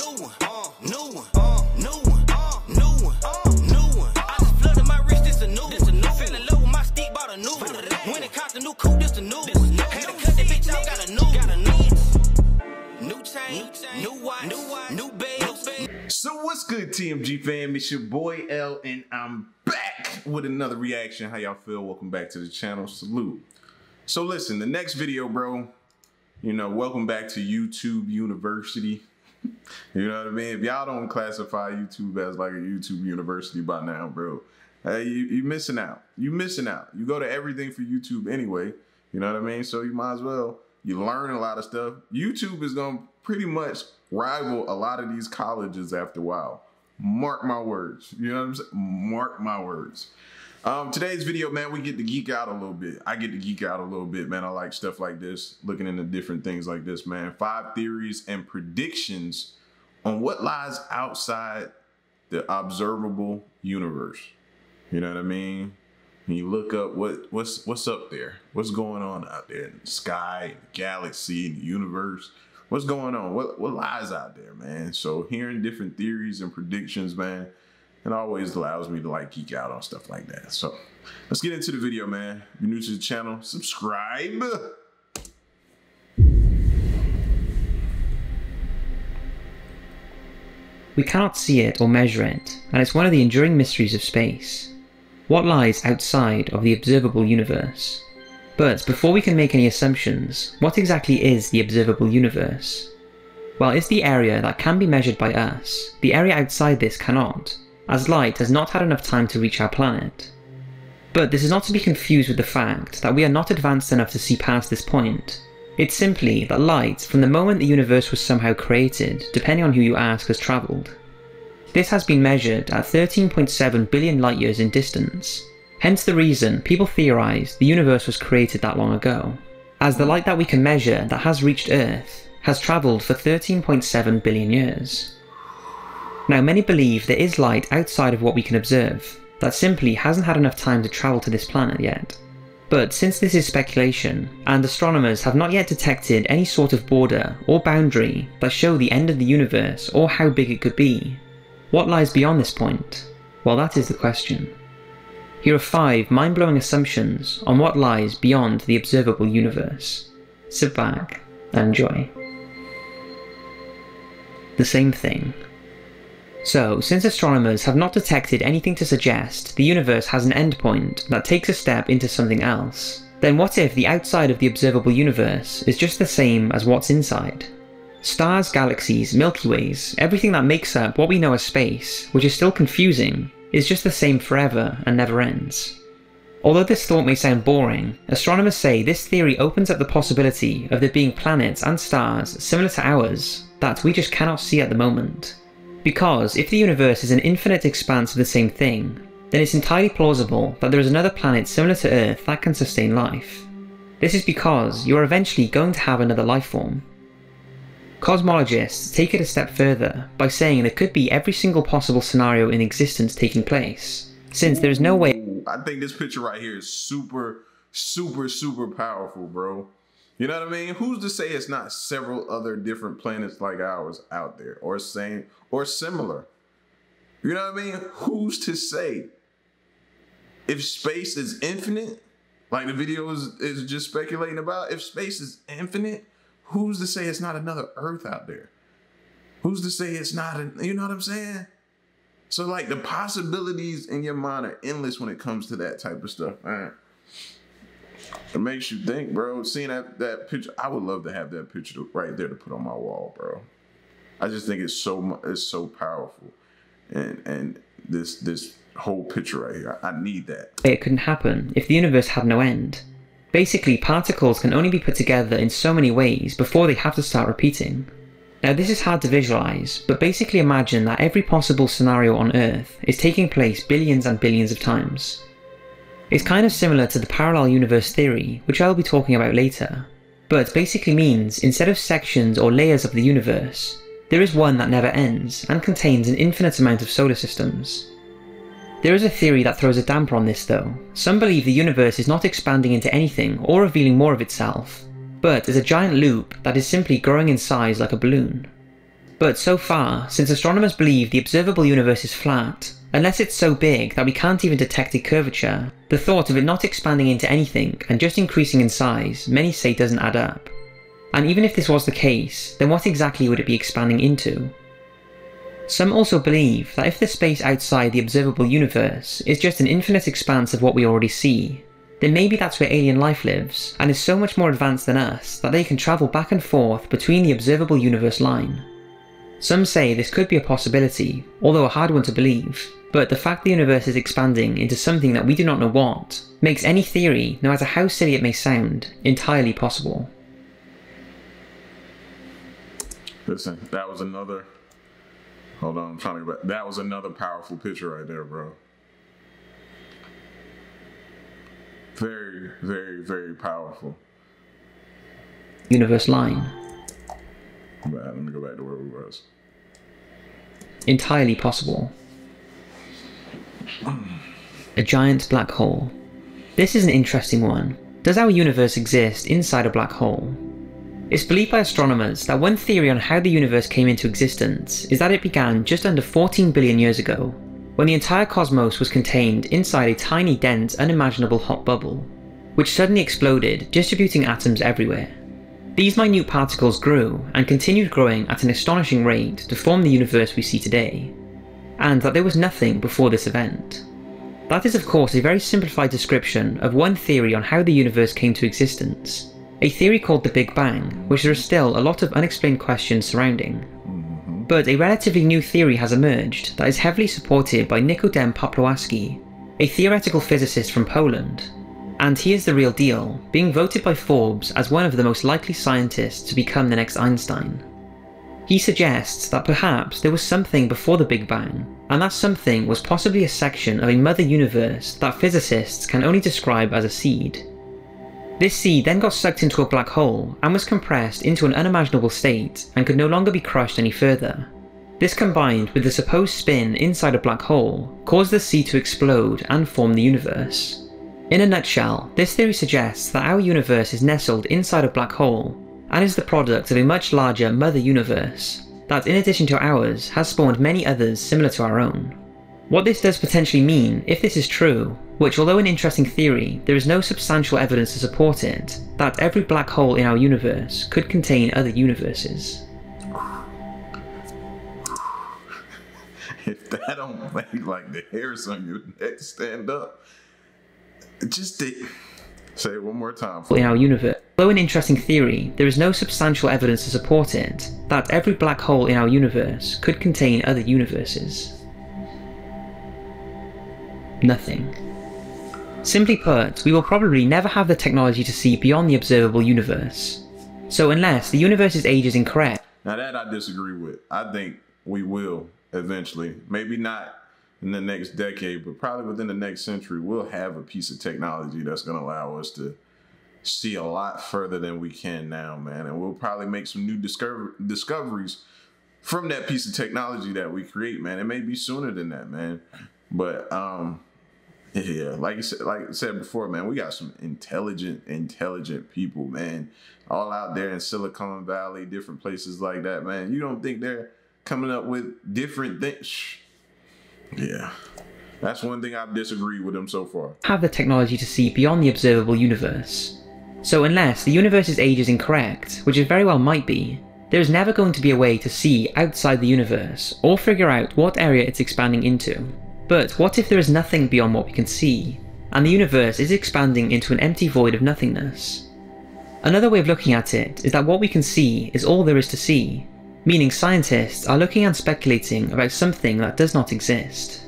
new one, new one, new one, new one, new one. I just flooded my wrist, this a new one. Feeling low with my stick, bought a new one. When it cost a new coupe, this a new one. Had to cut that bitch out, got a new one. New chain, new watch, new bed. So what's good, TMG fam? It's your boy L, and I'm back with another reaction. How y'all feel? Welcome back to the channel. Salute. So listen, the next video, bro, you know, welcome back to YouTube University. You know what I mean? If y'all don't classify YouTube as like a YouTube University by now, bro, hey, you missing out. You missing out. You go to everything for YouTube anyway. You know what I mean? So you might as well. You learn a lot of stuff. YouTube is going to pretty much rival a lot of these colleges after a while. Mark my words. You know what I'm saying? Mark my words. Today's video, man, we get to geek out a little bit. I get to geek out a little bit, man. I like stuff like this, looking into different things like this, man. 5 theories and predictions on what lies outside the observable universe. You know what I mean? When you look up what's up there, what's going on out there in the sky, the galaxy, the universe, what's going on? What lies out there, man? So hearing different theories and predictions, man, it always allows me to like geek out on stuff like that. So let's get into the video, man. If you're new to the channel, subscribe. We cannot see it or measure it, and it's one of the enduring mysteries of space. What lies outside of the observable universe? But before we can make any assumptions, what exactly is the observable universe? Well, it's the area that can be measured by us. The area outside this cannot, as light has not had enough time to reach our planet. But this is not to be confused with the fact that we are not advanced enough to see past this point. It's simply that light, from the moment the universe was somehow created, depending on who you ask, has travelled. This has been measured at 13.7 billion light years in distance, hence the reason people theorise the universe was created that long ago, as the light that we can measure that has reached Earth has travelled for 13.7 billion years. Now, many believe there is light outside of what we can observe, that simply hasn't had enough time to travel to this planet yet. But since this is speculation, and astronomers have not yet detected any sort of border or boundary that show the end of the universe or how big it could be, what lies beyond this point? Well, that is the question. Here are 5 mind-blowing assumptions on what lies beyond the observable universe. Sit back and enjoy. The same thing. So, since astronomers have not detected anything to suggest the universe has an endpoint that takes a step into something else, then what if the outside of the observable universe is just the same as what's inside? Stars, galaxies, Milky Ways, everything that makes up what we know as space, which is still confusing, is just the same forever and never ends. Although this thought may sound boring, astronomers say this theory opens up the possibility of there being planets and stars similar to ours that we just cannot see at the moment. Because if the universe is an infinite expanse of the same thing, then it's entirely plausible that there is another planet similar to Earth that can sustain life. This is because you are eventually going to have another life form. Cosmologists take it a step further by saying there could be every single possible scenario in existence taking place, since there is no way. I think this picture right here is super, super, super powerful, bro. You know what I mean? Who's to say it's not several other different planets like ours out there, or same, or similar? You know what I mean? Who's to say? If space is infinite, like the video is just speculating about, if space is infinite, who's to say it's not another Earth out there? Who's to say it's not, you know what I'm saying? So like the possibilities in your mind are endless when it comes to that type of stuff, man. It makes you think, bro. Seeing that picture, I would love to have that picture right there to put on my wall, bro. I just think it's so powerful. And this whole picture right here, I need that. It couldn't happen if the universe had no end. Basically, particles can only be put together in so many ways before they have to start repeating. Now this is hard to visualize, but basically imagine that every possible scenario on Earth is taking place billions and billions of times. It's kind of similar to the parallel universe theory, which I'll be talking about later, but basically means instead of sections or layers of the universe, there is one that never ends and contains an infinite amount of solar systems. There is a theory that throws a damper on this though. Some believe the universe is not expanding into anything or revealing more of itself, but is a giant loop that is simply growing in size like a balloon. But so far, since astronomers believe the observable universe is flat, unless it's so big that we can't even detect a curvature, the thought of it not expanding into anything and just increasing in size, many say doesn't add up. And even if this was the case, then what exactly would it be expanding into? Some also believe that if the space outside the observable universe is just an infinite expanse of what we already see, then maybe that's where alien life lives, and is so much more advanced than us that they can travel back and forth between the observable universe line. Some say this could be a possibility, although a hard one to believe, but the fact the universe is expanding into something that we do not know what, makes any theory, no matter how silly it may sound, entirely possible. Listen, that was another... Hold on, I'm trying to... That was another powerful picture right there, bro. Very, very, very powerful. Universe line. Let me go back to where we was. Entirely possible. A giant black hole. This is an interesting one. Does our universe exist inside a black hole? It's believed by astronomers that one theory on how the universe came into existence is that it began just under 14 billion years ago, when the entire cosmos was contained inside a tiny, dense, unimaginable hot bubble, which suddenly exploded, distributing atoms everywhere. These minute particles grew and continued growing at an astonishing rate to form the universe we see today, and that there was nothing before this event. That is of course a very simplified description of one theory on how the universe came to existence, a theory called the Big Bang, which there are still a lot of unexplained questions surrounding. But a relatively new theory has emerged that is heavily supported by Nikodem Popławski, a theoretical physicist from Poland, and he is the real deal, being voted by Forbes as one of the most likely scientists to become the next Einstein. He suggests that perhaps there was something before the Big Bang, and that something was possibly a section of a mother universe that physicists can only describe as a seed. This seed then got sucked into a black hole and was compressed into an unimaginable state and could no longer be crushed any further. This combined with the supposed spin inside a black hole caused the seed to explode and form the universe. In a nutshell, this theory suggests that our universe is nestled inside a black hole and is the product of a much larger mother universe that, in addition to ours, has spawned many others similar to our own. What this does potentially mean, if this is true, which although an interesting theory, there is no substantial evidence to support it, that every black hole in our universe could contain other universes. If that don't make like the hairs on your neck stand up, say it one more time. In our universe. Although an interesting theory, there is no substantial evidence to support it, that every black hole in our universe could contain other universes. Nothing. Simply put, we will probably never have the technology to see beyond the observable universe. So unless the universe's age is incorrect... Now that I disagree with. I think we will eventually. Maybe not in the next decade, but probably within the next century, we'll have a piece of technology that's going to allow us to see a lot further than we can now, man. And we'll probably make some new discoveries from that piece of technology that we create, man. It may be sooner than that, man. But, yeah, like I said before, man, we got some intelligent people, man, all out there in Silicon Valley, different places like that, man. You don't think they're coming up with different things? Yeah, that's one thing I've disagreed with them so far. Have the technology to see beyond the observable universe. So unless the universe's age is incorrect, which it very well might be, there is never going to be a way to see outside the universe or figure out what area it's expanding into. But what if there is nothing beyond what we can see, and the universe is expanding into an empty void of nothingness? Another way of looking at it is that what we can see is all there is to see, meaning scientists are looking and speculating about something that does not exist.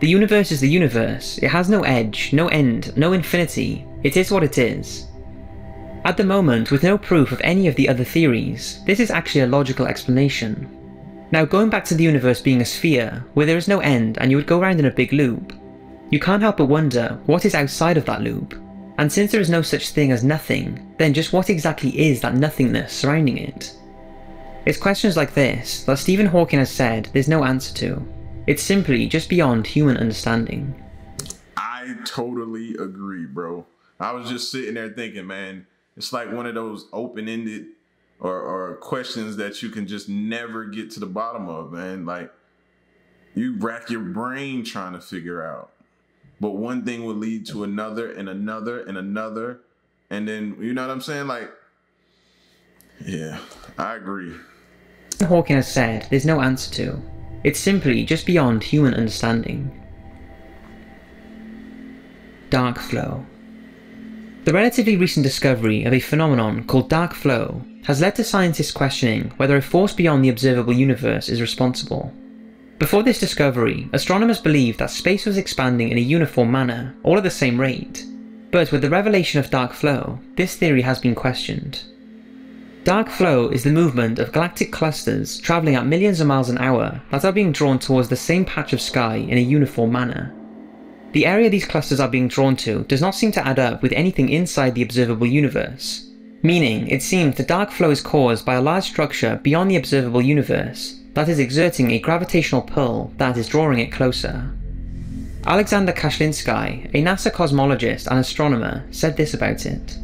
The universe is the universe, it has no edge, no end, no infinity, it is what it is. At the moment, with no proof of any of the other theories, this is actually a logical explanation. Now going back to the universe being a sphere, where there is no end and you would go around in a big loop, you can't help but wonder what is outside of that loop. And since there is no such thing as nothing, then just what exactly is that nothingness surrounding it? It's questions like this that Stephen Hawking has said there's no answer to. It's simply just beyond human understanding. I totally agree, bro. I was just sitting there thinking, man, it's like one of those open-ended or questions that you can just never get to the bottom of, man. Like, you rack your brain trying to figure out. But one thing will lead to another and another and another. And then, you know what I'm saying? Like, yeah, I agree. Hawking has said there's no answer to. It's simply just beyond human understanding. Dark flow. The relatively recent discovery of a phenomenon called dark flow has led to scientists questioning whether a force beyond the observable universe is responsible. Before this discovery, astronomers believed that space was expanding in a uniform manner, all at the same rate. But with the revelation of dark flow, this theory has been questioned. Dark flow is the movement of galactic clusters travelling at millions of miles an hour that are being drawn towards the same patch of sky in a uniform manner. The area these clusters are being drawn to does not seem to add up with anything inside the observable universe, meaning it seems the dark flow is caused by a large structure beyond the observable universe that is exerting a gravitational pull that is drawing it closer. Alexander Kashlinsky, a NASA cosmologist and astronomer, said this about it.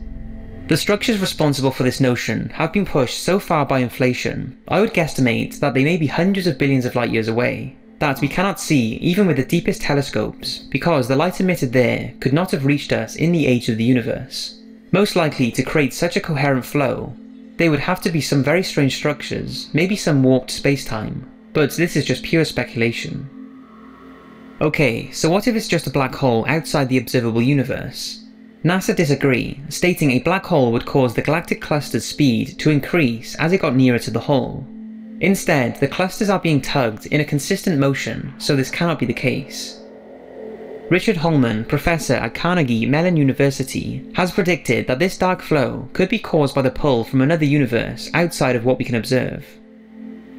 The structures responsible for this notion have been pushed so far by inflation, I would guesstimate that they may be hundreds of billions of light years away, that we cannot see even with the deepest telescopes, because the light emitted there could not have reached us in the age of the universe. Most likely to create such a coherent flow, they would have to be some very strange structures, maybe some warped space-time, but this is just pure speculation. Okay, so what if it's just a black hole outside the observable universe? NASA disagree, stating a black hole would cause the galactic cluster's speed to increase as it got nearer to the hole. Instead, the clusters are being tugged in a consistent motion, so this cannot be the case. Richard Holman, professor at Carnegie Mellon University, has predicted that this dark flow could be caused by the pull from another universe outside of what we can observe.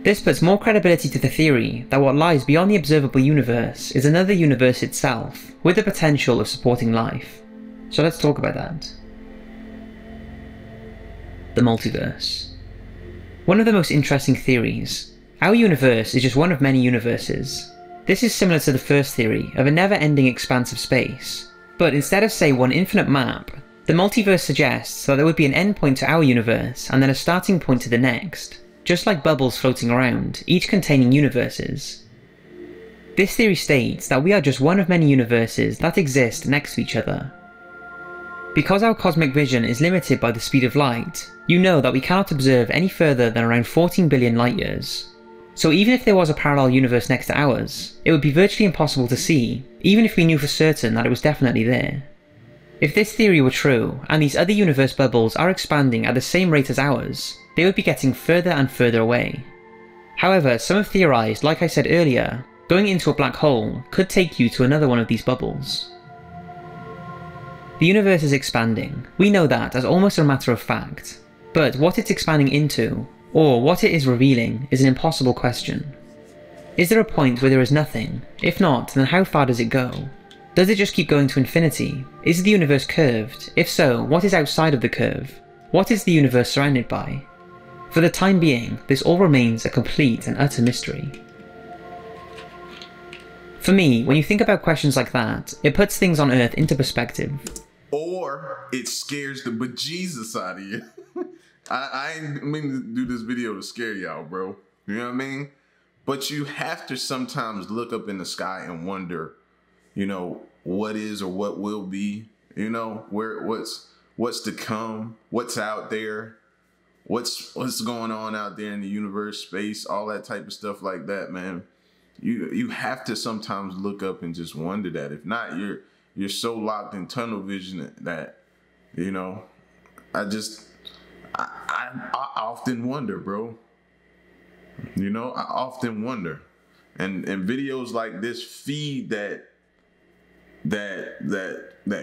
This puts more credibility to the theory that what lies beyond the observable universe is another universe itself, with the potential of supporting life. So let's talk about that. The multiverse. One of the most interesting theories. Our universe is just one of many universes. This is similar to the first theory of a never-ending expanse of space, but instead of say one infinite map, the multiverse suggests that there would be an endpoint to our universe and then a starting point to the next, just like bubbles floating around, each containing universes. This theory states that we are just one of many universes that exist next to each other. Because our cosmic vision is limited by the speed of light, you know that we cannot observe any further than around 14 billion light years. So even if there was a parallel universe next to ours, it would be virtually impossible to see, even if we knew for certain that it was definitely there. If this theory were true, and these other universe bubbles are expanding at the same rate as ours, they would be getting further and further away. However, some have theorized, like I said earlier, going into a black hole could take you to another one of these bubbles. The universe is expanding. We know that as almost a matter of fact. But what it's expanding into, or what it is revealing, is an impossible question. Is there a point where there is nothing? If not, then how far does it go? Does it just keep going to infinity? Is the universe curved? If so, what is outside of the curve? What is the universe surrounded by? For the time being, this all remains a complete and utter mystery. For me, when you think about questions like that, it puts things on Earth into perspective. Or it scares the bejesus out of you. I ain't mean to do this video to scare y'all, bro. You know what I mean? But you have to sometimes look up in the sky and wonder, you know, what is or what will be, you know, what's to come, what's out there, what's going on out there in the universe, space, all that type of stuff like that, man. You have to sometimes look up and just wonder that. If not, you're so locked in tunnel vision that, you know, I often wonder, bro. You know, I often wonder. And videos like this feed that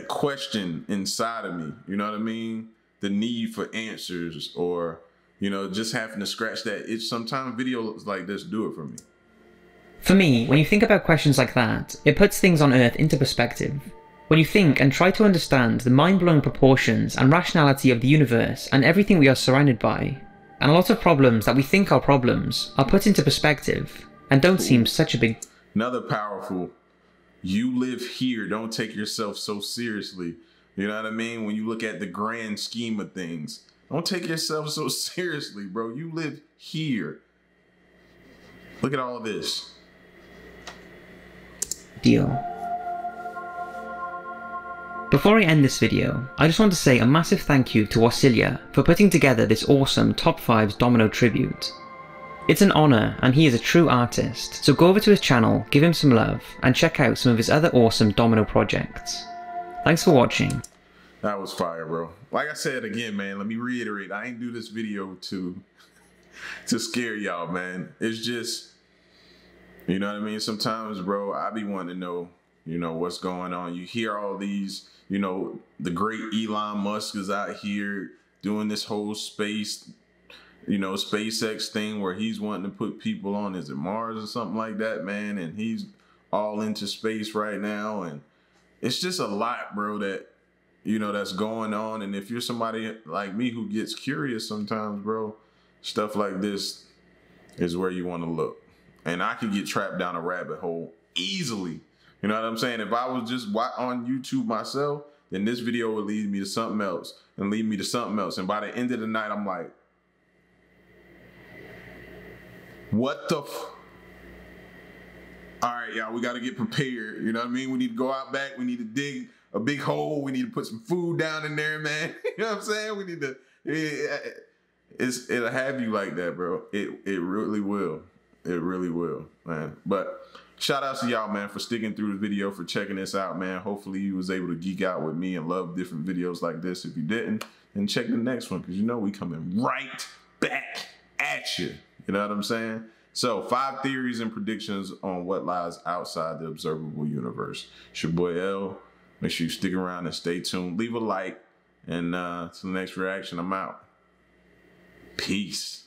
question inside of me. You know what I mean? The need for answers, or, you know, just having to scratch that itch. Sometimes videos like this do it for me. For me, when you think about questions like that, it puts things on Earth into perspective. When you think and try to understand the mind-blowing proportions and rationality of the universe and everything we are surrounded by, and a lot of problems that we think are problems are put into perspective and don't seem such a big... Another powerful, you live here, don't take yourself so seriously. You know what I mean? When you look at the grand scheme of things, Don't take yourself so seriously, bro. You live here. Look at all this. Deal. Before I end this video, I just want to say a massive thank you to Wasilia for putting together this awesome Top 5's Domino tribute. It's an honour, and he is a true artist, so go over to his channel, give him some love, and check out some of his other awesome Domino projects. Thanks for watching. That was fire, bro. Like I said again, man, let me reiterate, I ain't do this video to scare y'all, man. It's just, you know what I mean? Sometimes, bro, I be wanting to know, you know, what's going on. You hear all these, you know, the great Elon Musk is out here doing this whole space, you know, SpaceX thing where he's wanting to put people on, is it Mars or something like that, man? And he's all into space right now. And it's just a lot, bro, that, you know, that's going on. And if you're somebody like me who gets curious sometimes, bro, stuff like this is where you want to look. And I could get trapped down a rabbit hole easily. You know what I'm saying? If I was just on YouTube myself, then this video would lead me to something else and lead me to something else. And by the end of the night, I'm like, what the All right, y'all, we got to get prepared. You know what I mean? We need to go out back. We need to dig a big hole. We need to put some food down in there, man. You know what I'm saying? We need to, it'll have you like that, bro. It really will. It really will, man. But shout outs to y'all, man, for sticking through the video, for checking this out, man. Hopefully you was able to geek out with me and love different videos like this. If you didn't, then check the next one, because you know we coming right back at you. You know what I'm saying? So 5 theories and predictions on what lies outside the observable universe. It's your boy L. Make sure you stick around and stay tuned. Leave a like. And to the next reaction, I'm out. Peace.